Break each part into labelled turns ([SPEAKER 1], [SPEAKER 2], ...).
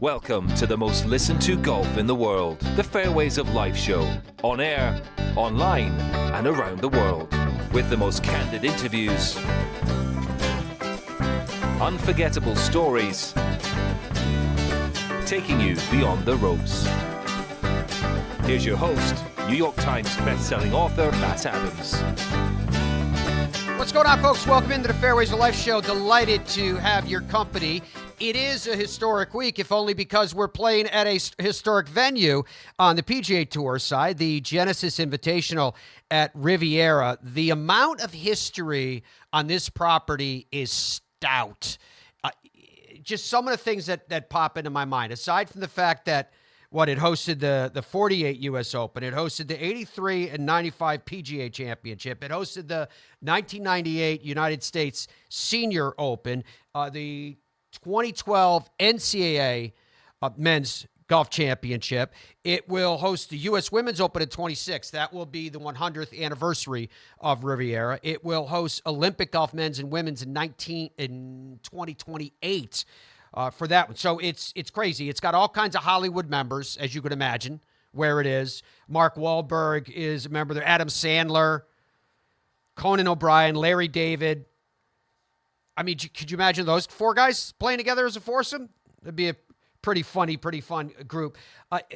[SPEAKER 1] Welcome to the most listened to golf in the world, the Fairways of Life show, on air, online, and around the world, with the most candid interviews, unforgettable stories, taking you beyond the ropes. Here's your host, New York Times best-selling author, Matt Adams.
[SPEAKER 2] What's going on, folks? Welcome into the Fairways of Life show. Delighted to have your company. It is a historic week, if only because we're playing at a historic venue on the PGA Tour side, the Genesis Invitational at Riviera. The amount of history on this property is stout. Just some of the things that pop into my mind, aside from the fact that it hosted the 48 U.S. Open. It hosted the 83 and 95 PGA Championship. It hosted the 1998 United States Senior Open, the 2012 NCAA Men's Golf Championship. It will host the U.S. Women's Open in 26. That will be the 100th anniversary of Riviera. It will host Olympic Golf Men's and Women's in 2028 for that one. So it's crazy. It's got all kinds of Hollywood members, as you could imagine, where it is. Mark Wahlberg is a member there. Adam Sandler, Conan O'Brien, Larry David. I mean, could you imagine those four guys playing together as a foursome? It'd be a pretty fun group.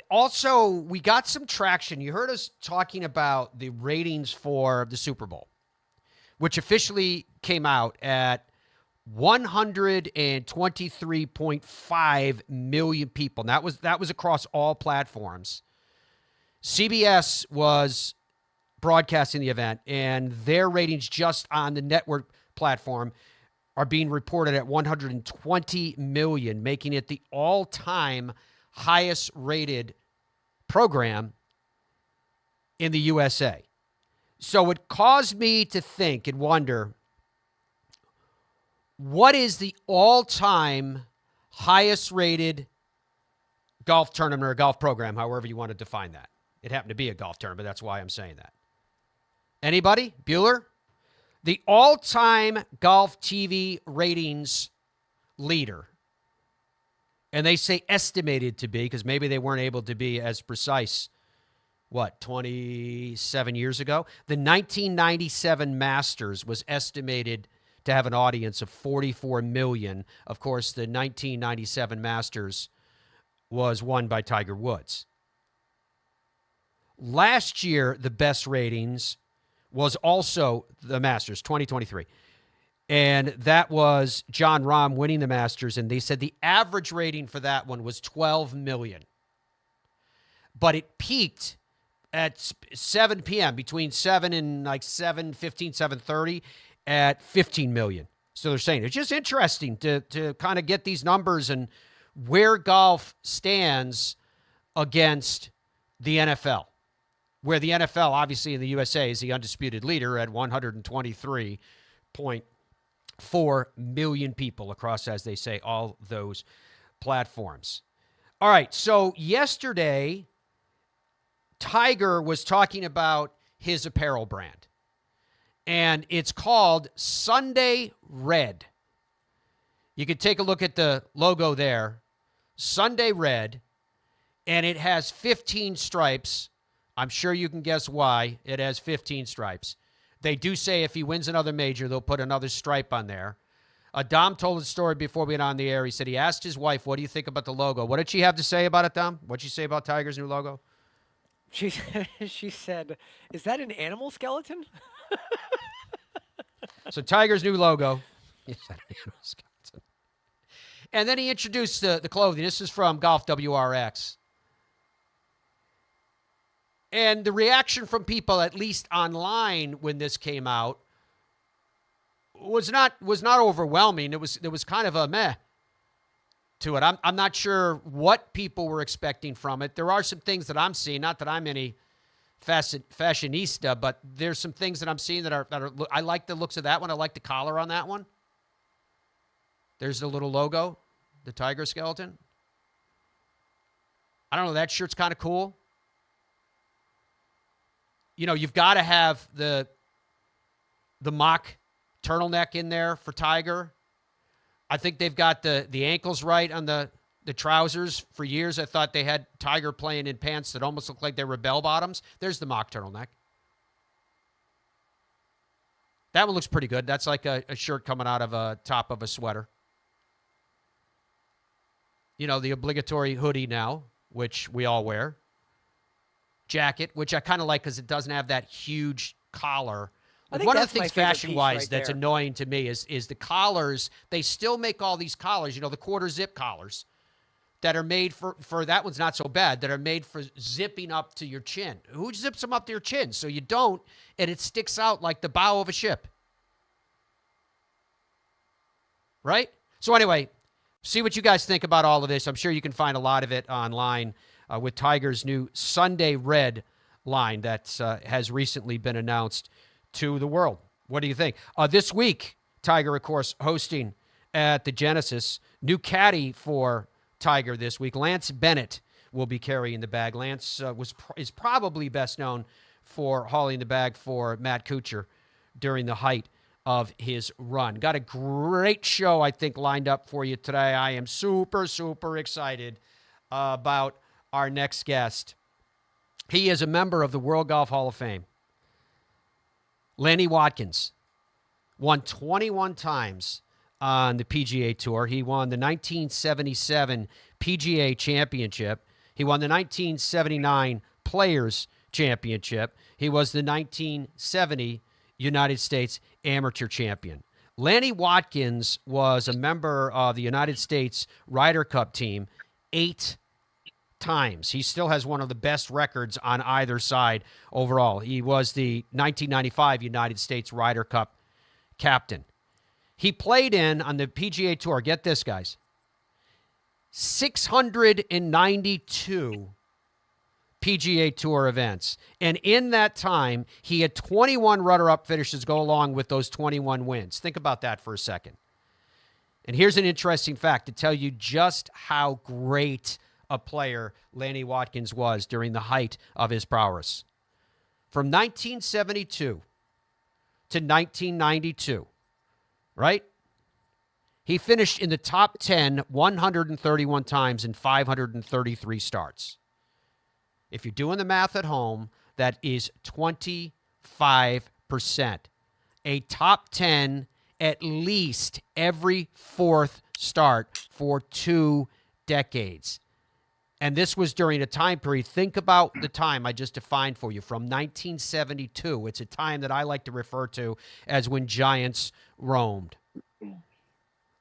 [SPEAKER 2] Also, we got some traction. You heard us talking about the ratings for the Super Bowl, which officially came out at 123.5 million people. And that was across all platforms. CBS was broadcasting the event, and their ratings just on the network platform are being reported at 120 million, making it the all-time highest rated program in the USA. So it caused me to think and wonder, what is the all-time highest rated golf tournament or golf program, however you want to define that? It happened to be a golf tournament, that's why I'm saying that. Anybody? Bueller? The all-time golf TV ratings leader, and they say estimated to be, because maybe they weren't able to be as precise, 27 years ago? The 1997 Masters was estimated to have an audience of 44 million. Of course, the 1997 Masters was won by Tiger Woods. Last year, the best ratings was also the Masters, 2023. And that was Jon Rahm winning the Masters, and they said the average rating for that one was 12 million. But it peaked at 7 p.m., between 7 and 7:15, 7:30, at 15 million. So they're saying it's just interesting to kind of get these numbers and where golf stands against the NFL, where the NFL, obviously in the USA, is the undisputed leader at 123.4 million people across, as they say, all those platforms. All right, so yesterday, Tiger was talking about his apparel brand, and it's called Sunday Red. You can take a look at the logo there, Sunday Red, and it has 15 stripes. I'm sure you can guess why it has 15 stripes. They do say if he wins another major, they'll put another stripe on there. Dom told the story before we went on the air. He said he asked his wife, what do you think about the logo? What did she have to say about it, Dom? What did she say about Tiger's new logo?
[SPEAKER 3] She said, is that an animal skeleton?
[SPEAKER 2] So Tiger's new logo. And then he introduced the clothing. This is from Golf WRX. And the reaction from people, at least online when this came out, was not overwhelming. There was kind of a meh to it. I'm not sure what people were expecting from it. There are some things that I'm seeing, not that I'm any fashionista, but there's some things that I'm seeing that are I like the looks of that one. I like the collar on that one. There's the little logo, the tiger skeleton. I don't know, that shirt's kind of cool. You know, you've got to have the mock turtleneck in there for Tiger. I think they've got the ankles right on the the trousers. For years, I thought they had Tiger playing in pants that almost looked like they were bell-bottoms. There's the mock turtleneck. That one looks pretty good. That's like a shirt coming out of a top of a sweater. You know, the obligatory hoodie now, which we all wear. Jacket, which I kind of like because it doesn't have that huge collar. One of the things fashion-wise that's annoying to me is the collars. They still make all these collars, you know, the quarter zip collars that are made for that one's not so bad, that are made for zipping up to your chin. Who zips them up to your chin? So you don't, and it sticks out like the bow of a ship. Right? So anyway, see what you guys think about all of this. I'm sure you can find a lot of it online with Tiger's new Sunday Red line that has recently been announced to the world. What do you think? This week, Tiger, of course, hosting at the Genesis. New caddy for Tiger this week. Lance Bennett will be carrying the bag. Lance is probably best known for hauling the bag for Matt Kuchar during the height of his run. Got a great show, I think, lined up for you today. I am super, super excited about our next guest. He is a member of the World Golf Hall of Fame. Lanny Wadkins won 21 times on the PGA Tour. He won the 1977 PGA Championship. He won the 1979 Players Championship. He was the 1970 United States Amateur Champion. Lanny Wadkins was a member of the United States Ryder Cup team 8 times. He still has one of the best records on either side overall. He was the 1995 United States Ryder Cup captain. He played on the PGA Tour, get this, guys, 692 PGA Tour events. And in that time, he had 21 runner-up finishes go along with those 21 wins. Think about that for a second. And here's an interesting fact to tell you just how great a player Lanny Wadkins was during the height of his prowess. From 1972 to 1992, right? He finished in the top 10 131 times in 533 starts. If you're doing the math at home, that is 25%. A top 10 at least every fourth start for 2 decades. And this was during a time period. Think about the time I just defined for you from 1972. It's a time that I like to refer to as when giants roamed.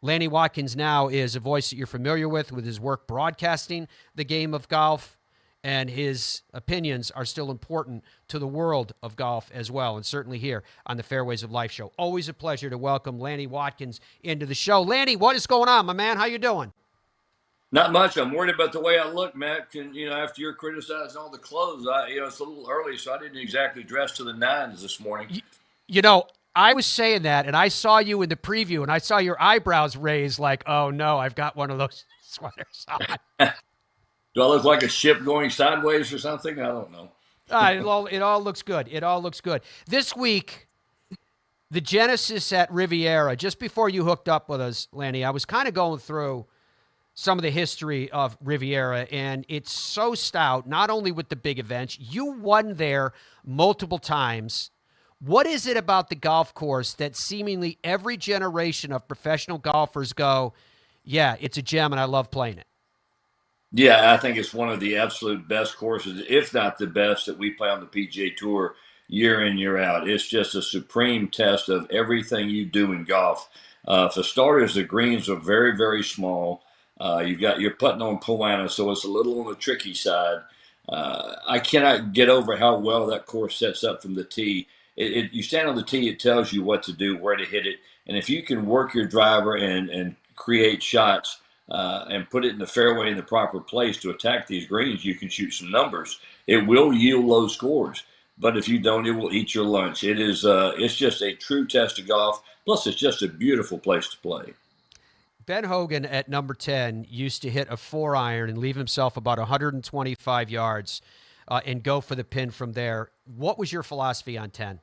[SPEAKER 2] Lanny Wadkins now is a voice that you're familiar with his work broadcasting the game of golf, and his opinions are still important to the world of golf as well, and certainly here on the Fairways of Life show. Always a pleasure to welcome Lanny Wadkins into the show. Lanny, what is going on, my man? How you doing?
[SPEAKER 4] Not much. I'm worried about the way I look, Matt. After you're criticizing all the clothes, it's a little early, so I didn't exactly dress to the nines this morning.
[SPEAKER 2] I was saying that, and I saw you in the preview, and I saw your eyebrows raised like, oh, no, I've got one of those sweaters on.
[SPEAKER 4] Do I look like a ship going sideways or something? I don't know.
[SPEAKER 2] It all looks good. It all looks good. This week, the Genesis at Riviera, just before you hooked up with us, Lanny, I was kind of going through some of the history of Riviera, and it's so stout, not only with the big events. You won there multiple times. What is it about the golf course that seemingly every generation of professional golfers go, yeah, it's a gem and I love playing it?
[SPEAKER 4] Yeah, I think it's one of the absolute best courses, if not the best, that we play on the PGA Tour year in, year out. It's just a supreme test of everything you do in golf. For starters, the greens are very, very small. You're putting on Poana, so it's a little on the tricky side. I cannot get over how well that course sets up from the tee. You stand on the tee, it tells you what to do, where to hit it. And if you can work your driver and create shots and put it in the fairway in the proper place to attack these greens, you can shoot some numbers. It will yield low scores, but if you don't, it will eat your lunch. It's just a true test of golf. Plus, it's just a beautiful place to play.
[SPEAKER 2] Ben Hogan at number 10 used to hit a 4-iron and leave himself about 125 yards and go for the pin from there. What was your philosophy on 10?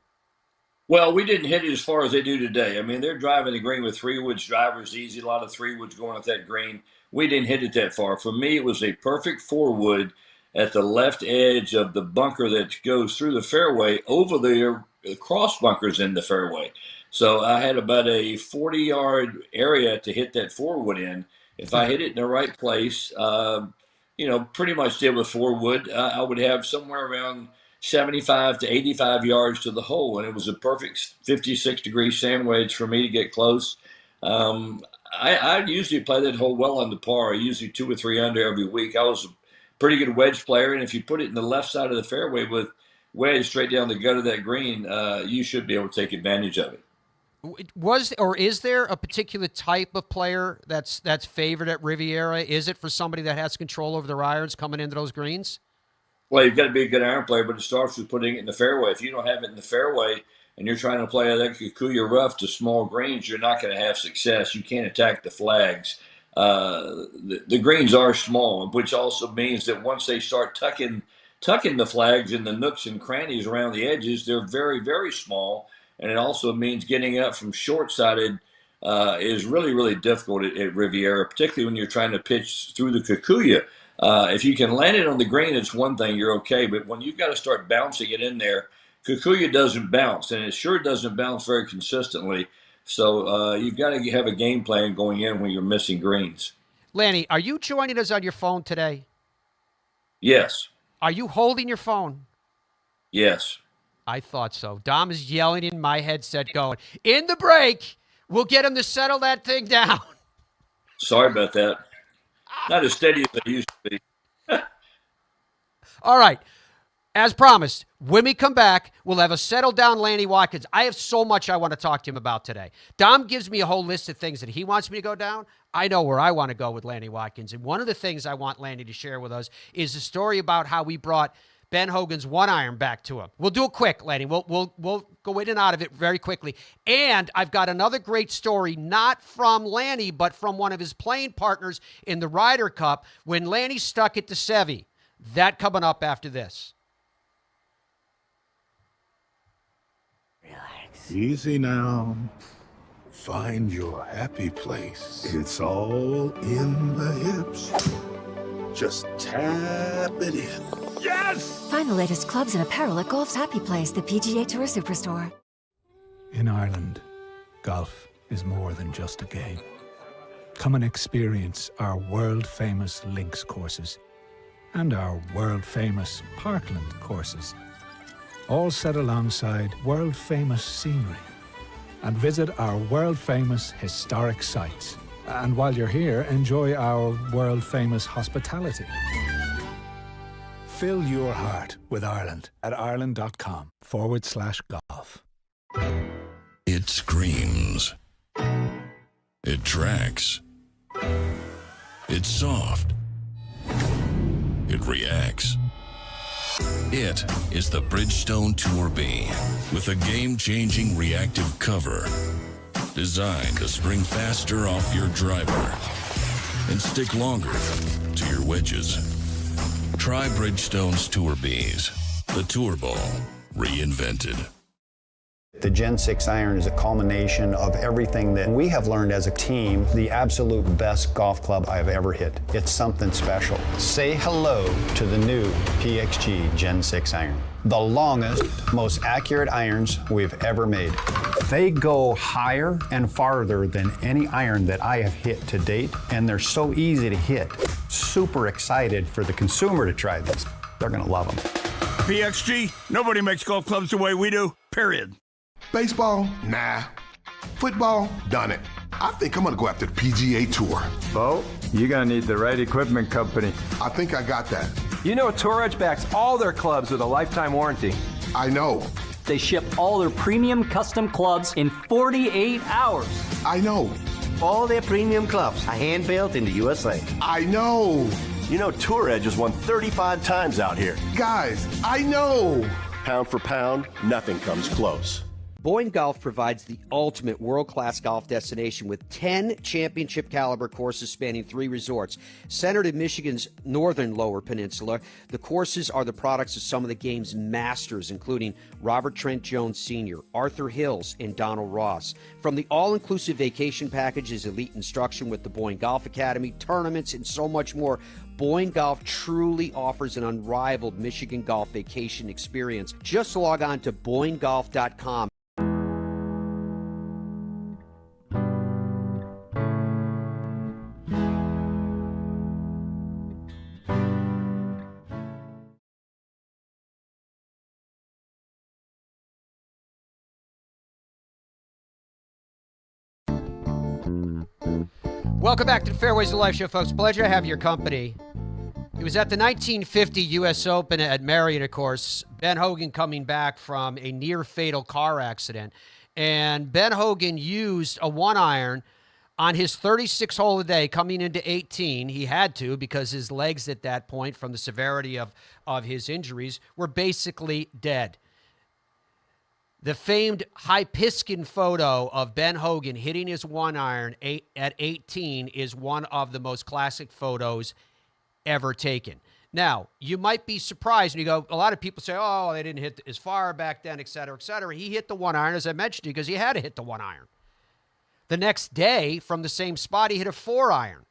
[SPEAKER 4] Well, we didn't hit it as far as they do today. I mean, they're driving the green with 3-woods drivers easy, a lot of 3-woods going at that green. We didn't hit it that far. For me, it was a perfect 4-wood at the left edge of the bunker that goes through the fairway over the cross bunkers in the fairway. So I had about a 40-yard area to hit that 4-wood in. If I hit it in the right place, pretty much did with 4-wood, I would have somewhere around 75 to 85 yards to the hole, and it was a perfect 56-degree sand wedge for me to get close. I usually play that hole well on the par. Usually 2 or 3 under every week. I was a pretty good wedge player, and if you put it in the left side of the fairway with wedge straight down the gut of that green, you should be able to take advantage of it.
[SPEAKER 2] Is there a particular type of player that's favored at Riviera? Is it for somebody that has control over their irons coming into those greens?
[SPEAKER 4] Well, you've got to be a good iron player, but it starts with putting it in the fairway. If you don't have it in the fairway and you're trying to play that Kikuyu rough to small greens, you're not going to have success. You can't attack the flags. The greens are small, which also means that once they start tucking the flags in the nooks and crannies around the edges, they're very, very small. And it also means getting up from short-sided is really, really difficult at Riviera, particularly when you're trying to pitch through the Kikuyu. If you can land it on the green, it's one thing, you're okay. But when you've got to start bouncing it in there, Kikuyu doesn't bounce, and it sure doesn't bounce very consistently. So you've got to have a game plan going in when you're missing greens.
[SPEAKER 2] Lanny, are you joining us on your phone today?
[SPEAKER 4] Yes.
[SPEAKER 2] Are you holding your phone?
[SPEAKER 4] Yes.
[SPEAKER 2] I thought so. Dom is yelling in my headset going, in the break, we'll get him to settle that thing down.
[SPEAKER 4] Sorry about that. Not as steady as I used to be.
[SPEAKER 2] All right. As promised, when we come back, we'll have a settled down Lanny Wadkins. I have so much I want to talk to him about today. Dom gives me a whole list of things that he wants me to go down. I know where I want to go with Lanny Wadkins. And one of the things I want Lanny to share with us is the story about how we brought Ben Hogan's 1-iron back to him. We'll do it quick, Lanny. We'll go in and out of it very quickly. And I've got another great story, not from Lanny, but from one of his playing partners in the Ryder Cup when Lanny stuck it to Seve. That coming up after this.
[SPEAKER 5] Relax. Easy now. Find your happy place. It's all in the hips. Just tap it in. Yes!
[SPEAKER 6] Find the latest clubs and apparel at Golf's Happy Place, the PGA Tour Superstore.
[SPEAKER 7] In Ireland, golf is more than just a game. Come and experience our world-famous links courses and our world-famous Parkland courses, all set alongside world-famous scenery. And visit our world-famous historic sites. And while you're here, enjoy our world-famous hospitality. Fill your heart with Ireland at ireland.com/golf.
[SPEAKER 8] It screams. It tracks. It's soft. It reacts. It is the Bridgestone Tour B with a game-changing reactive cover designed to spring faster off your driver and stick longer to your wedges. Try Bridgestone's Tour Bs, the Tour Ball reinvented.
[SPEAKER 9] The Gen 6 iron is a culmination of everything that we have learned as a team, the absolute best golf club I have ever hit. It's something special. Say hello to the new PXG Gen 6 iron. The longest, most accurate irons we've ever made. They go higher and farther than any iron that I have hit to date, and they're so easy to hit. Super excited for the consumer to try this. They're gonna love them.
[SPEAKER 10] PXG, nobody makes golf clubs the way we do, period.
[SPEAKER 5] Baseball? Nah. Football? Done it. I think I'm gonna go after the PGA Tour.
[SPEAKER 11] Bo, you're gonna need the right equipment company.
[SPEAKER 5] I think I got that.
[SPEAKER 12] You know Tour Edge backs all their clubs with a lifetime warranty.
[SPEAKER 5] I know.
[SPEAKER 13] They ship all their premium custom clubs in 48 hours.
[SPEAKER 5] I know.
[SPEAKER 14] All their premium clubs are hand-built in the USA.
[SPEAKER 5] I know.
[SPEAKER 14] You know Tour Edge has won 35 times out here.
[SPEAKER 5] Guys, I know.
[SPEAKER 14] Pound for pound, nothing comes close.
[SPEAKER 2] Boyne Golf provides the ultimate world-class golf destination with 10 championship-caliber courses spanning 3 resorts. Centered in Michigan's northern Lower Peninsula, the courses are the products of some of the game's masters, including Robert Trent Jones Sr., Arthur Hills, and Donald Ross. From the all-inclusive vacation packages, elite instruction with the Boyne Golf Academy, tournaments, and so much more, Boyne Golf truly offers an unrivaled Michigan golf vacation experience. Just log on to BoyneGolf.com. Welcome back to the Fairways of Life show, folks. Pleasure to have your company. It was at the 1950 U.S. Open at Marriott, of course. Ben Hogan coming back from a near-fatal car accident. And Ben Hogan used a 1-iron on his 36th hole a day coming into 18. He had to because his legs at that point, from the severity of his injuries, were basically dead. The famed high-piston photo of Ben Hogan hitting his 1-iron at 18 is one of the most classic photos ever taken. Now, you might be surprised when you go, a lot of people say, oh, they didn't hit as far back then, et cetera, et cetera. He hit the 1-iron, as I mentioned, because he had to hit the 1-iron. The next day, from the same spot, he hit a 4-iron.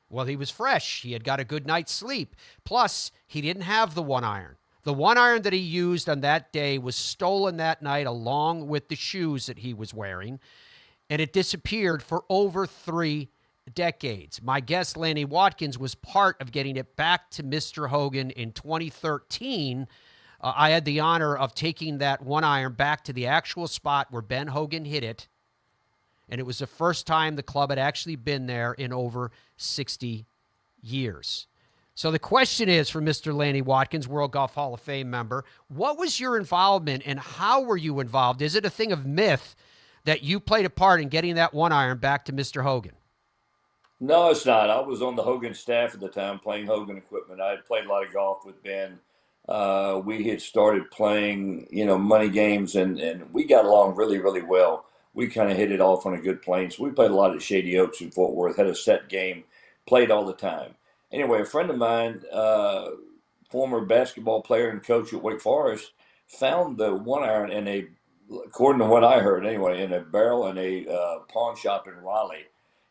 [SPEAKER 2] Well, he was fresh. He had got a good night's sleep. Plus, he didn't have the 1-iron. The 1-iron that he used on that day was stolen that night along with the shoes that he was wearing, and it disappeared for over 3 decades. My guest, Lanny Wadkins, was part of getting it back to Mr. Hogan in 2013. I had the honor of taking that 1-iron back to the actual spot where Ben Hogan hit it, and it was the first time the club had actually been there in over 60 years. So the question is for Mr. Lanny Wadkins, World Golf Hall of Fame member, what was your involvement and how were you involved? Is it a thing of myth that you played a part in getting that 1-iron back to Mr. Hogan?
[SPEAKER 4] No, it's not. I was on the Hogan staff at the time playing Hogan equipment. I had played a lot of golf with Ben. We had started playing, money games, and we got along really, really well. We kind of hit it off on a good plane. So we played a lot at Shady Oaks in Fort Worth, had a set game, played all the time. Anyway, a friend of mine, former basketball player and coach at Wake Forest, found the 1-iron according to what I heard anyway, in a barrel in a pawn shop in Raleigh.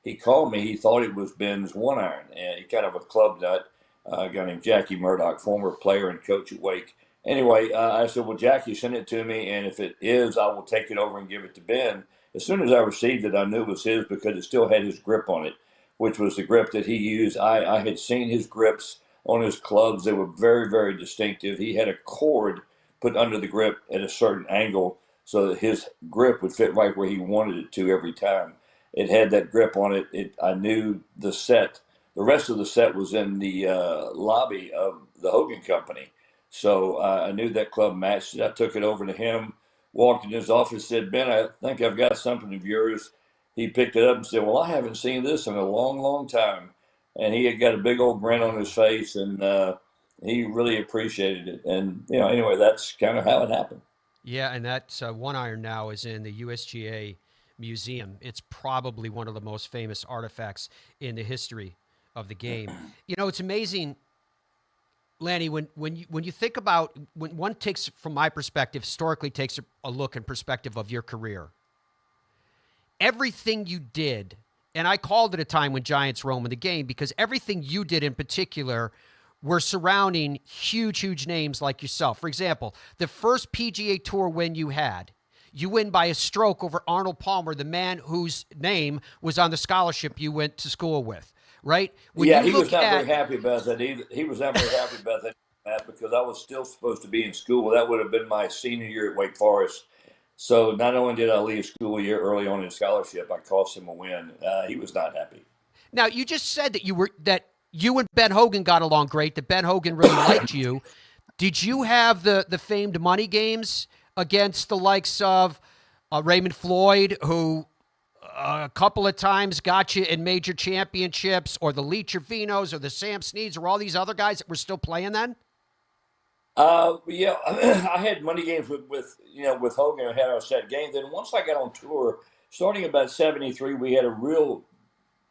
[SPEAKER 4] He called me. He thought it was Ben's 1-iron, and he kind of a club nut, a guy named Jackie Murdoch, former player and coach at Wake. Anyway, I said, well, Jackie, send it to me, and if it is, I will take it over and give it to Ben. As soon as I received it, I knew it was his because it still had his grip on it, which was the grip that he used. I had seen his grips on his clubs. They were very, very distinctive. He had a cord put under the grip at a certain angle so that his grip would fit right where he wanted it to every time. It had that grip on it. I knew the set. The rest of the set was in the lobby of the Hogan Company. So I knew that club matched it. I took it over to him, walked in his office, said, Ben, I think I've got something of yours. He picked it up and said, well, I haven't seen this in a long, long time. And he had got a big old grin on his face, and he really appreciated it. And, anyway, that's kind of how it happened.
[SPEAKER 2] Yeah, and that 1-iron now is in the USGA Museum. It's probably one of the most famous artifacts in the history of the game. It's amazing, Lanny, when you think about, when one takes, from my perspective, historically takes a look and perspective of your career, everything you did, and I called it a time when giants roam in the game, because everything you did in particular were surrounding huge, huge names like yourself. For example, the first PGA Tour win you had, you win by a stroke over Arnold Palmer, the man whose name was on the scholarship you went to school with, right?
[SPEAKER 4] He was not very happy about that either. He was not very happy about that because I was still supposed to be in school. That would have been my senior year at Wake Forest. So not only did I leave school a year early on in scholarship, I cost him a win. He was not happy.
[SPEAKER 2] Now, you just said that you and Ben Hogan got along great, that Ben Hogan really liked you. Did you have the famed money games against the likes of Raymond Floyd, who a couple of times got you in major championships, or the Lee Trevinos or the Sam Sneads or all these other guys that were still playing then?
[SPEAKER 4] Yeah, I had money games with Hogan. I had our set game. Then once I got on tour, starting about '73, we had a real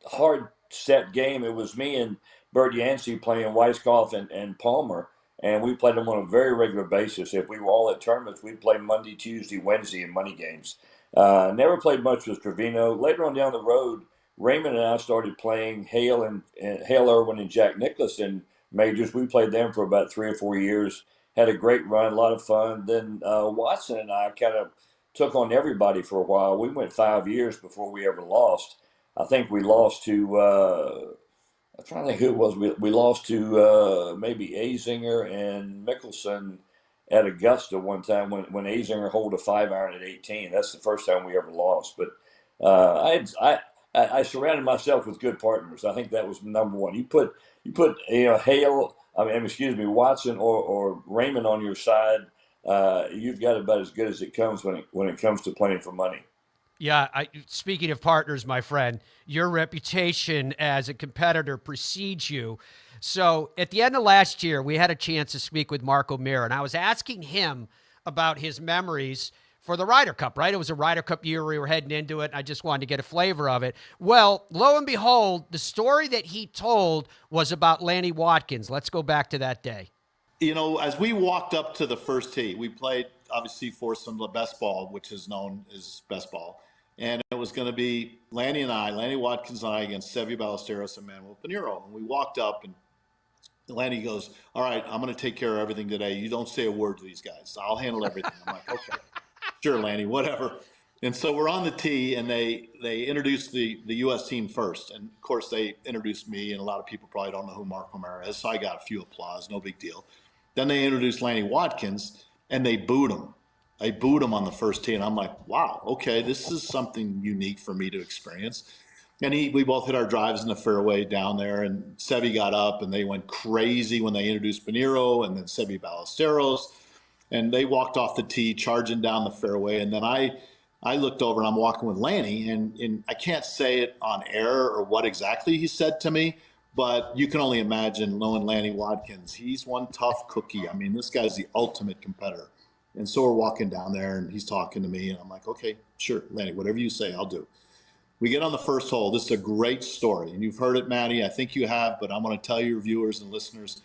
[SPEAKER 4] hard set game. It was me and Bert Yancey playing Weiskopf and Palmer, and we played them on a very regular basis. If we were all at tournaments, we'd play Monday, Tuesday, Wednesday in money games. Never played much with Trevino. Later on down the road, Raymond and I started playing Hale Irwin and Jack Nicklaus in majors. We played them for about 3 or 4 years. Had a great run, a lot of fun. Then Watson and I kind of took on everybody for a while. We went 5 years before we ever lost. I think we lost to, I'm trying to think who it was. We lost to maybe Azinger and Mickelson at Augusta one time when Azinger holed a 5-iron at 18. That's the first time we ever lost. But I surrounded myself with good partners. I think that was number one. You put Watson or Raymond on your side, you've got about as good as it comes when it comes to playing for money.
[SPEAKER 2] Yeah, speaking of partners, my friend, your reputation as a competitor precedes you. So at the end of last year, we had a chance to speak with Mark O'Meara, and I was asking him about his memories for the Ryder Cup, right? It was a Ryder Cup year. We were heading into it. I just wanted to get a flavor of it. Well, lo and behold, the story that he told was about Lanny Wadkins. Let's go back to that day.
[SPEAKER 15] You know, as we walked up to the first tee, we played, obviously, foursome the best ball, which is known as best ball. And it was going to be Lanny Wadkins and I against Seve Ballesteros and Manuel Pinheiro. And we walked up, and Lanny goes, "All right, I'm going to take care of everything today. You don't say a word to these guys. I'll handle everything." I'm like, "Okay, sure, Lanny, whatever." And so we're on the tee, and they introduced the U.S. team first. And, of course, they introduced me, and a lot of people probably don't know who Mark O'Meara is, so I got a few applause, no big deal. Then they introduced Lanny Wadkins, and they booed him. I booed him on the first tee, and I'm like, wow, okay, this is something unique for me to experience. And we both hit our drives in the fairway down there, and Seve got up, and they went crazy when they introduced Pinheiro and then Seve Ballesteros. And they walked off the tee, charging down the fairway. And then I looked over, and I'm walking with Lanny, and I can't say it on air or what exactly he said to me, but you can only imagine knowing Lanny Wadkins. He's one tough cookie. I mean, this guy's the ultimate competitor. And so we're walking down there, and he's talking to me, and I'm like, okay, sure, Lanny, whatever you say, I'll do. We get on the first hole. This is a great story, and you've heard it, Matty. I think you have, but I'm going to tell your viewers and listeners,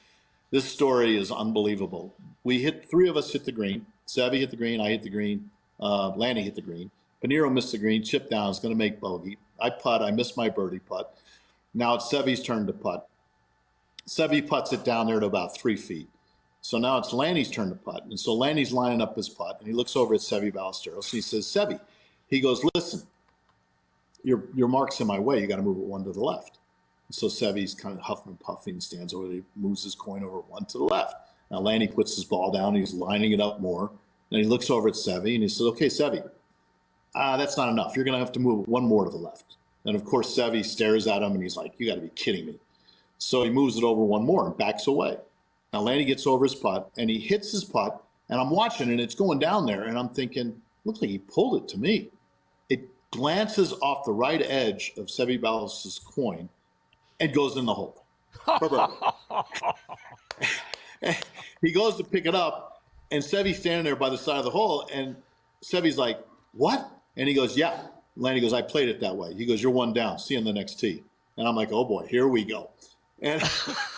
[SPEAKER 15] this story is unbelievable. Three of us hit the green. Seve hit the green, I hit the green, Lanny hit the green. Pinheiro missed the green, chipped down, is going to make bogey. I putt, I missed my birdie putt. Now it's Seve's turn to putt. Seve putts it down there to about 3 feet. So now it's Lanny's turn to putt. And so Lanny's lining up his putt, and he looks over at Seve Ballesteros, and he says, Seve, he goes, listen, your mark's in my way. You got to move it one to the left. And so Seve's kind of huffing and puffing, stands over there, he moves his coin over one to the left. Now Lanny puts his ball down, and he's lining it up more. And he looks over at Seve, and he says, okay, Seve, that's not enough. You're going to have to move one more to the left. And, of course, Seve stares at him, and he's like, you got to be kidding me. So he moves it over one more and backs away. Now Lanny gets over his putt, and he hits his putt, and I'm watching, and it's going down there, and I'm thinking, looks like he pulled it to me. It glances off the right edge of Seve Ballesteros' coin and goes in the hole. He goes to pick it up, and Seve's standing there by the side of the hole, and Seve's like, what? And he goes, yeah. Lanny goes, I played it that way. He goes, you're one down. See you on the next tee. And I'm like, oh, boy, here we go. And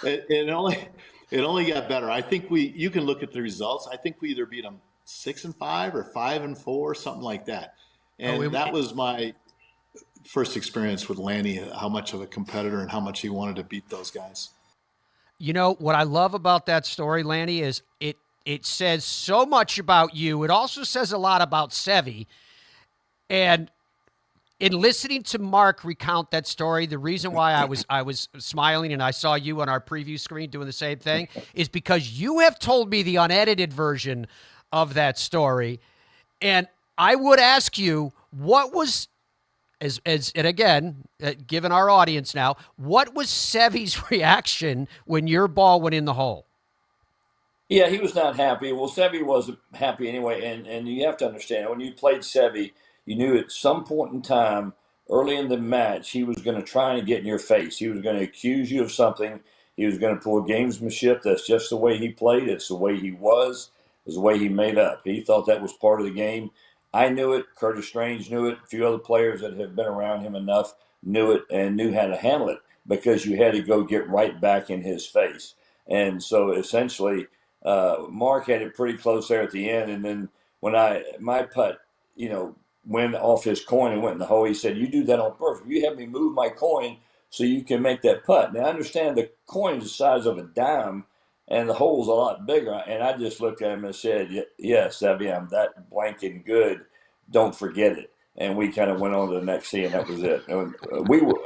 [SPEAKER 15] it only got better. I think you can look at the results. I think we either beat them 6-5 or 5-4, something like that. And that was my first experience with Lanny, how much of a competitor and how much he wanted to beat those guys.
[SPEAKER 2] You know, what I love about that story, Lanny, is it says so much about you. It also says a lot about Seve. And in listening to Mark recount that story, the reason why I was smiling and I saw you on our preview screen doing the same thing is because you have told me the unedited version of that story. And I would ask you, what was, and again, given our audience now, what was Seve's reaction when your ball went in the hole?
[SPEAKER 4] Yeah, he was not happy. Well, Seve wasn't happy anyway. And you have to understand, when you played Seve, you knew at some point in time, early in the match, he was going to try and get in your face. He was going to accuse you of something. he was going to pull gamesmanship. That's just the way he played. It's the way he was. It was the way he made up. He thought that was part of the game. I knew it. Curtis Strange knew it. A few other players that have been around him enough knew it and knew how to handle it, because you had to go get right back in his face. And so essentially, Mark had it pretty close there at the end. And then when my putt, went off his coin and went in the hole, he said, "You do that on purpose. You have me move my coin so you can make that putt." Now, I understand the coin's the size of a dime and the hole's a lot bigger. And I just looked at him and said, "Yes, Savvy, I'm that blanking good. Don't forget it." And we kind of went on to the next tee, and that was it. And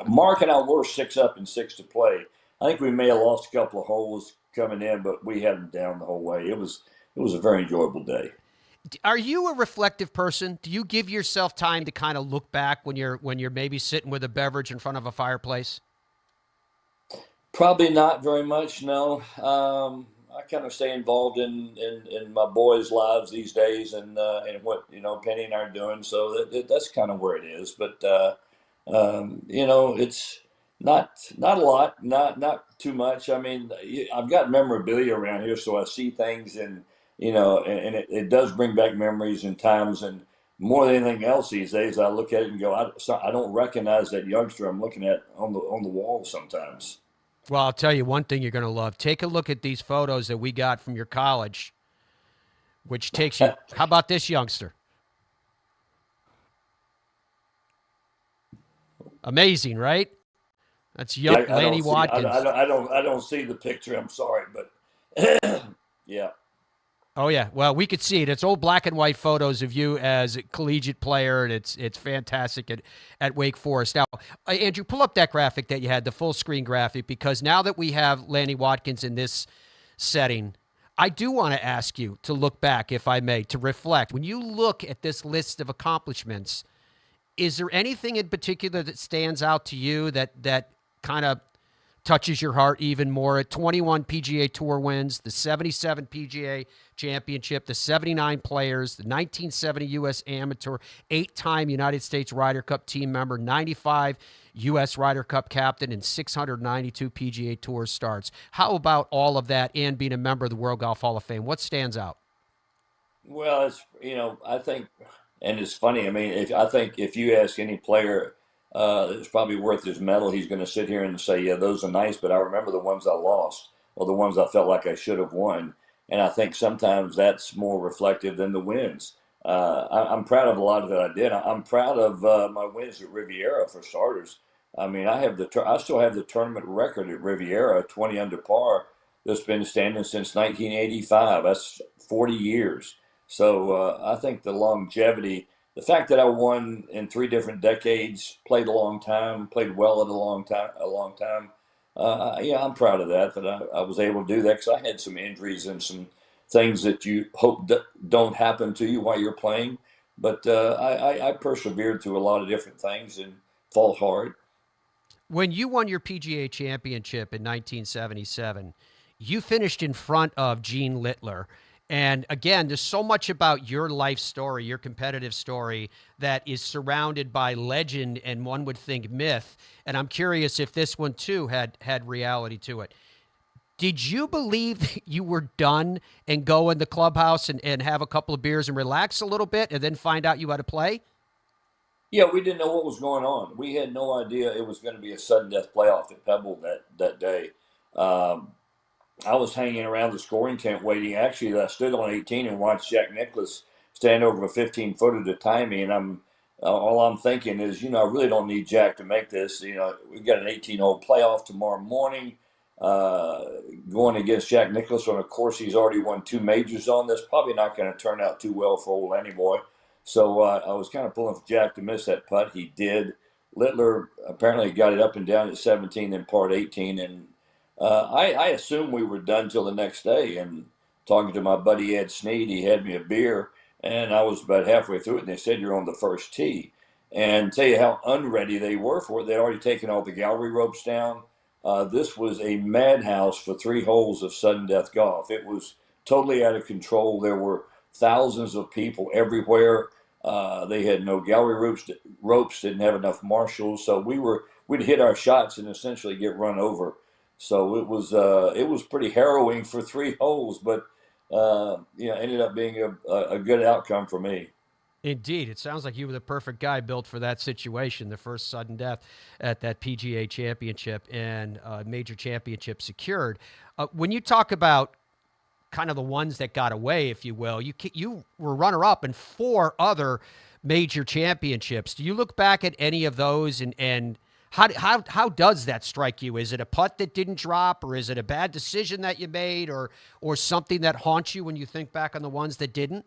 [SPEAKER 4] Mark and I were 6 up and 6 to play. I think we may have lost a couple of holes coming in, but we had them down the whole way. It was a very enjoyable day.
[SPEAKER 2] Are you a reflective person? Do you give yourself time to kind of look back when you're maybe sitting with a beverage in front of a fireplace?
[SPEAKER 4] Probably not very much, no. I kind of stay involved in my boys' lives these days, and what Penny and I are doing. So that's kind of where it is. But it's not a lot, not too much. I mean, I've got memorabilia around here, so I see things, and and it does bring back memories and times. And more than anything else these days, I look at it and go, I don't recognize that youngster I'm looking at on the wall sometimes.
[SPEAKER 2] Well, I'll tell you one thing you're going to love. Take a look at these photos that we got from your college, which takes you. How about this youngster? Amazing, right? That's young Lanny Wadkins.
[SPEAKER 4] I don't see the picture. I'm sorry, but yeah.
[SPEAKER 2] Oh yeah. Well, we could see it. It's old black and white photos of you as a collegiate player, and it's fantastic at Wake Forest. Now, Andrew, pull up that graphic that you had, the full screen graphic, because now that we have Lanny Wadkins in this setting, I do want to ask you to look back, if I may, to reflect. When you look at this list of accomplishments, is there anything in particular that stands out to you that kind of touches your heart even more? At 21 PGA Tour wins, the 77 PGA Championship, the 79 players, the 1970 U.S. Amateur, 8-time United States Ryder Cup team member, 95 U.S. Ryder Cup captain, and 692 PGA Tour starts. How about all of that and being a member of the World Golf Hall of Fame? What stands out?
[SPEAKER 4] Well, it's I think, and it's funny. I mean, I think if you ask any player that's probably worth his medal, he's going to sit here and say, "Yeah, those are nice, but I remember the ones I lost or the ones I felt like I should have won." And I think sometimes that's more reflective than the wins. I'm proud of a lot of that I did. I'm proud of my wins at Riviera, for starters. I mean, I still have the tournament record at Riviera, 20 under par, that's been standing since 1985. That's 40 years. So I think the longevity, the fact that I won in 3 different decades, played a long time, played well at a long time. I'm proud of that I was able to do that, because I had some injuries and some things that you hope don't happen to you while you're playing. But I persevered through a lot of different things and fought hard.
[SPEAKER 2] When you won your PGA Championship in 1977, you finished in front of Gene Littler. And again, there's so much about your life story, your competitive story, that is surrounded by legend and, one would think, myth. And I'm curious if this one too had reality to it. Did you believe that you were done and go in the clubhouse and have a couple of beers and relax a little bit and then find out you had to play?
[SPEAKER 4] Yeah, we didn't know what was going on. We had no idea it was going to be a sudden death playoff at Pebble that day. I was hanging around the scoring tent waiting. Actually, I stood on 18 and watched Jack Nicklaus stand over a 15-footer to tie me, and all I'm thinking is, I really don't need Jack to make this. We've got an 18-hole playoff tomorrow morning, going against Jack Nicklaus on a course he's already won 2 majors on. That's probably not going to turn out too well for old Lanny boy. So I was kind of pulling for Jack to miss that putt. He did. Littler apparently got it up and down at 17, then par 18, and I assumed we were done till the next day. And talking to my buddy Ed Snead, he had me a beer, and I was about halfway through it, and they said, "You're on the first tee." And tell you how unready they were for it. They'd already taken all the gallery ropes down. This was a madhouse for 3 holes of sudden death golf. It was totally out of control. There were thousands of people everywhere. They had no gallery ropes, didn't have enough marshals. So we'd hit our shots and essentially get run over. So it was pretty harrowing for 3 holes, but ended up being a good outcome for me.
[SPEAKER 2] Indeed. It sounds like you were the perfect guy built for that situation, the first sudden death at that PGA championship and major championship secured. When you talk about kind of the ones that got away, if you will, you were runner-up in 4 other major championships. Do you look back at any of those and how does that strike you? Is it a putt that didn't drop, or is it a bad decision that you made, or something that haunts you when you think back on the ones that didn't?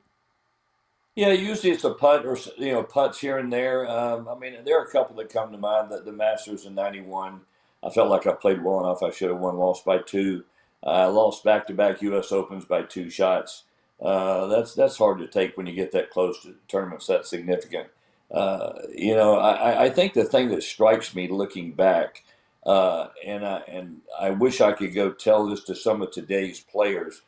[SPEAKER 4] Yeah, usually it's a putt or putts here and there. There are a couple that come to mind. The Masters in '91, I felt like I played well enough. I should have won, lost by 2. I lost back-to-back U.S. Opens by 2 shots. That's hard to take when you get that close to tournaments that significant. I think the thing that strikes me looking back, and I wish I could go tell this to some of today's players.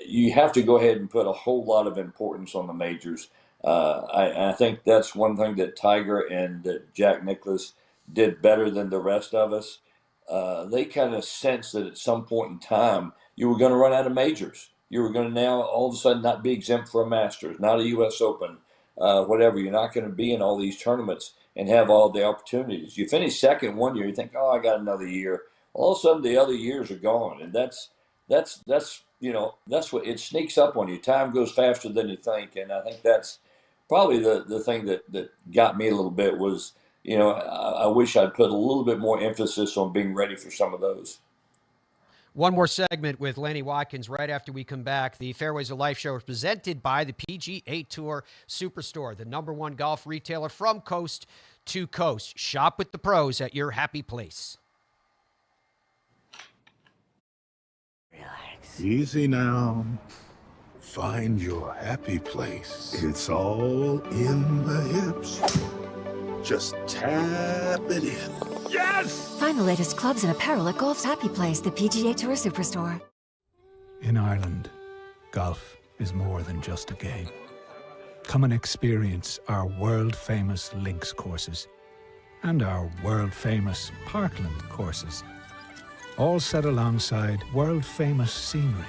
[SPEAKER 4] You have to go ahead and put a whole lot of importance on the majors. I think that's one thing that Tiger and Jack Nicklaus did better than the rest of us. They kind of sensed that at some point in time you were going to run out of majors. You were going to now all of a sudden not be exempt for a Masters, not a U.S. Open, whatever. You're not going to be in all these tournaments and have all the opportunities. You finish second one year, you think, oh, I got another year. All of a sudden the other years are gone, and that's what it sneaks up on you. Time goes faster than you think, and I think that's probably the thing that got me a little bit was, I wish I'd put a little bit more emphasis on being ready for some of those.
[SPEAKER 2] One more segment with Lanny Wadkins right after we come back. The Fairways of Life show is presented by the PGA Tour Superstore, the #1 golf retailer from coast to coast. Shop with the pros at your happy place.
[SPEAKER 5] Easy now. Find your happy place. It's all in the hips. Just tap it in. Yes!
[SPEAKER 6] Find the latest clubs and apparel at Golf's happy place, the PGA Tour Superstore.
[SPEAKER 7] In Ireland, golf is more than just a game. Come and experience our world-famous links courses and our world-famous parkland courses, all set alongside world-famous scenery.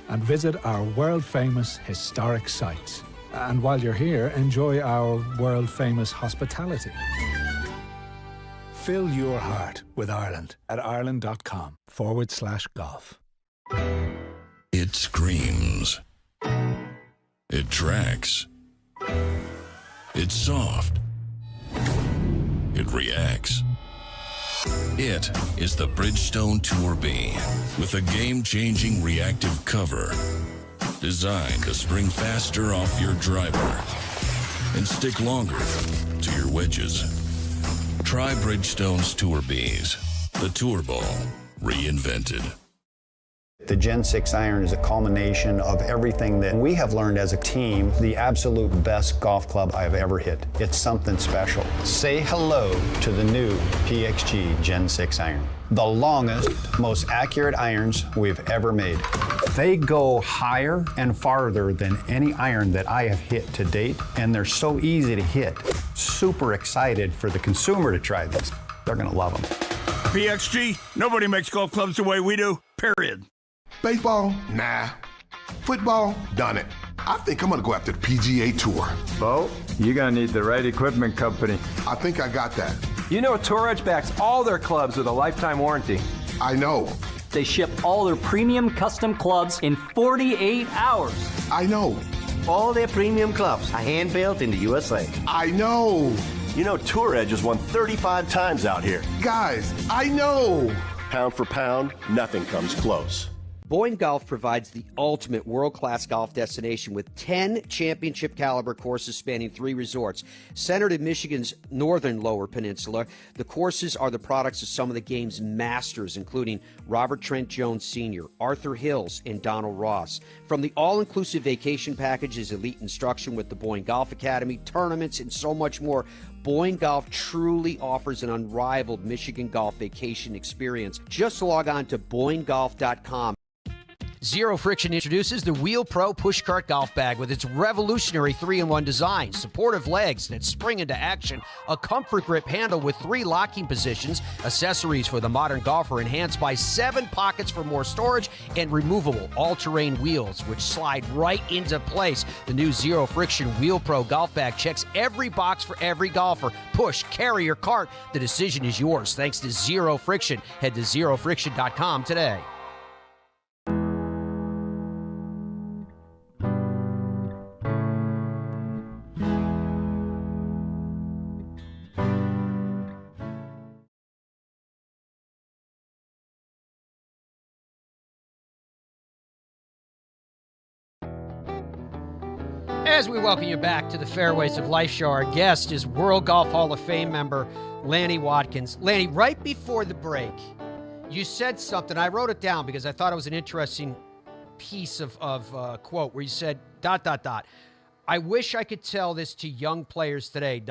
[SPEAKER 7] And visit our world-famous historic sites. And while you're here, enjoy our world-famous hospitality. Fill your heart with Ireland at ireland.com/golf.
[SPEAKER 8] It screams. It tracks. It's soft. It reacts. It is the Bridgestone Tour B with a game-changing reactive cover designed to spring faster off your driver and stick longer to your wedges. Try Bridgestone's Tour Bs, the Tour Ball reinvented.
[SPEAKER 9] The Gen 6 iron is a culmination of everything that we have learned as a team, the absolute best golf club I've ever hit. It's something special. Say hello to the new PXG Gen 6 iron. The longest, most accurate irons we've ever made. They go higher and farther than any iron that I have hit to date, and they're so easy to hit. Super excited for the consumer to try this. They're gonna love them.
[SPEAKER 10] PXG, nobody makes golf clubs the way we do, period.
[SPEAKER 5] Baseball? Nah. Football? Done it. I think I'm gonna go after the PGA Tour.
[SPEAKER 11] Bo, you're gonna need the right equipment company.
[SPEAKER 5] I think I got that.
[SPEAKER 12] You know Tour Edge backs all their clubs with a lifetime warranty.
[SPEAKER 5] I know.
[SPEAKER 13] They ship all their premium custom clubs in 48 hours.
[SPEAKER 5] I know.
[SPEAKER 14] All their premium clubs are hand-built in the USA.
[SPEAKER 5] I know.
[SPEAKER 16] You know Tour Edge has won 35 times out here.
[SPEAKER 5] Guys, I know.
[SPEAKER 16] Pound for pound, nothing comes close.
[SPEAKER 2] Boyne Golf provides the ultimate world-class golf destination with 10 championship-caliber courses spanning 3 resorts. Centered in Michigan's northern Lower Peninsula, the courses are the products of some of the game's masters, including Robert Trent Jones Sr., Arthur Hills, and Donald Ross. From the all-inclusive vacation packages, elite instruction with the Boyne Golf Academy, tournaments, and so much more, Boyne Golf truly offers an unrivaled Michigan golf vacation experience. Just log on to BoyneGolf.com. Zero Friction introduces the Wheel Pro Pushcart Golf Bag with its revolutionary 3-in-1 design, supportive legs that spring into action, a comfort grip handle with 3 locking positions, accessories for the modern golfer enhanced by 7 pockets for more storage, and removable all-terrain wheels which slide right into place. The new Zero Friction Wheel Pro Golf Bag checks every box for every golfer. Push, carry, or cart, the decision is yours thanks to Zero Friction. Head to zerofriction.com today. As we welcome you back to the Fairways of Life show, our guest is World Golf Hall of Fame member Lanny Wadkins. Lanny, right before the break, you said something. I wrote it down because I thought it was an interesting piece of quote where you said, ... I wish I could tell this to young players today, ...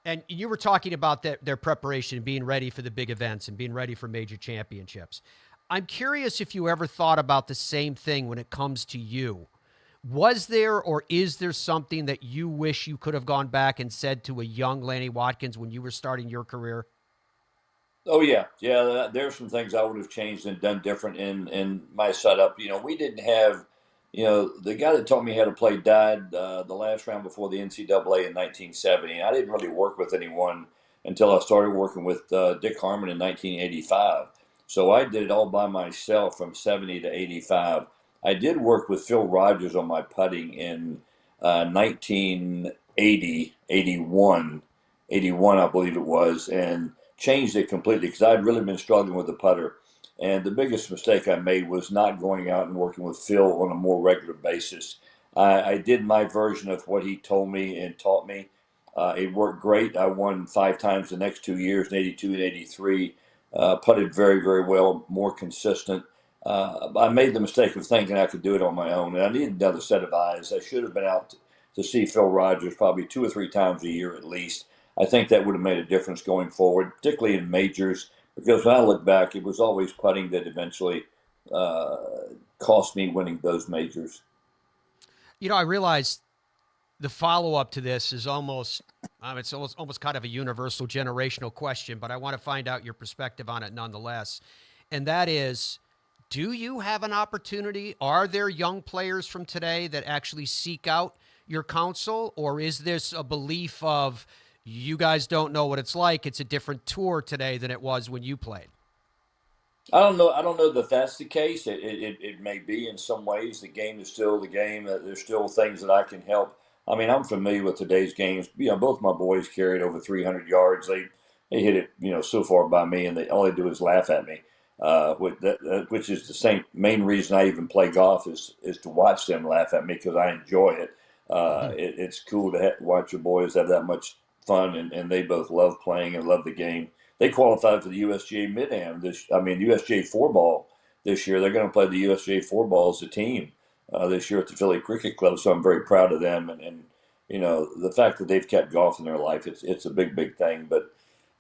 [SPEAKER 2] And you were talking about their preparation, being ready for the big events and being ready for major championships. I'm curious if you ever thought about the same thing when it comes to you. Was there or is there something that you wish you could have gone back and said to a young Lanny Wadkins when you were starting your career?
[SPEAKER 4] Oh, yeah. Yeah, there's some things I would have changed and done different in my setup. We didn't have, the guy that taught me how to play died the last round before the NCAA in 1970. I didn't really work with anyone until I started working with Dick Harmon in 1985. So I did it all by myself from 70 to 85. I did work with Phil Rogers on my putting in 1980, 81, I believe it was, and changed it completely because I'd really been struggling with the putter. And the biggest mistake I made was not going out and working with Phil on a more regular basis. I did my version of what he told me and taught me. It worked great. I won 5 times the next 2 years, in 82 and 83. Putted very, very well, more consistent. I made the mistake of thinking I could do it on my own, and I needed another set of eyes. I should have been out to see Phil Rogers probably 2 or 3 times a year at least. I think that would have made a difference going forward, particularly in majors, because when I look back, it was always putting that eventually cost me winning those majors.
[SPEAKER 2] I realized the follow-up to this is almost it's almost kind of a universal generational question, but I want to find out your perspective on it nonetheless. And that is, do you have an opportunity? Are there young players from today that actually seek out your counsel, or is this a belief of you guys don't know what it's like? It's a different tour today than it was when you played.
[SPEAKER 4] I don't know that that's the case. It may be in some ways. The game is still the game. There's still things that I can help. I mean, I'm familiar with today's games. Both my boys carried over 300 yards. They hit it, so far by me, and all they do is laugh at me. Which is the same main reason I even play golf is to watch them laugh at me because I enjoy it. It's cool to watch your boys have that much fun, and they both love playing and love the game. They qualified for the USGA Mid-Am USGA 4-ball this year. They're going to play the USGA 4-ball as a team this year at the Philly Cricket Club. So I'm very proud of them, and the fact that they've kept golf in their life, it's a big, big thing. But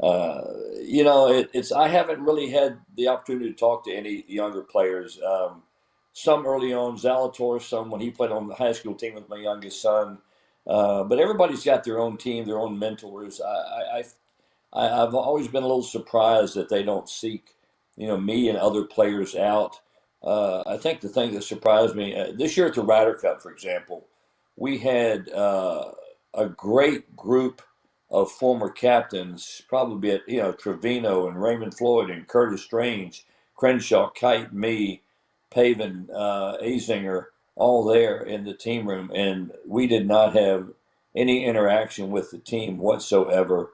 [SPEAKER 4] I haven't really had the opportunity to talk to any younger players. Some early on, Zalator, some when he played on the high school team with my youngest son. But everybody's got their own team, their own mentors. I've always been a little surprised that they don't seek, me and other players out. I think the thing that surprised me this year at the Ryder Cup, for example, we had a great group of former captains, probably at Trevino and Raymond Floyd and Curtis Strange, Crenshaw, Kite, me, Pavin, Azinger, all there in the team room, and we did not have any interaction with the team whatsoever.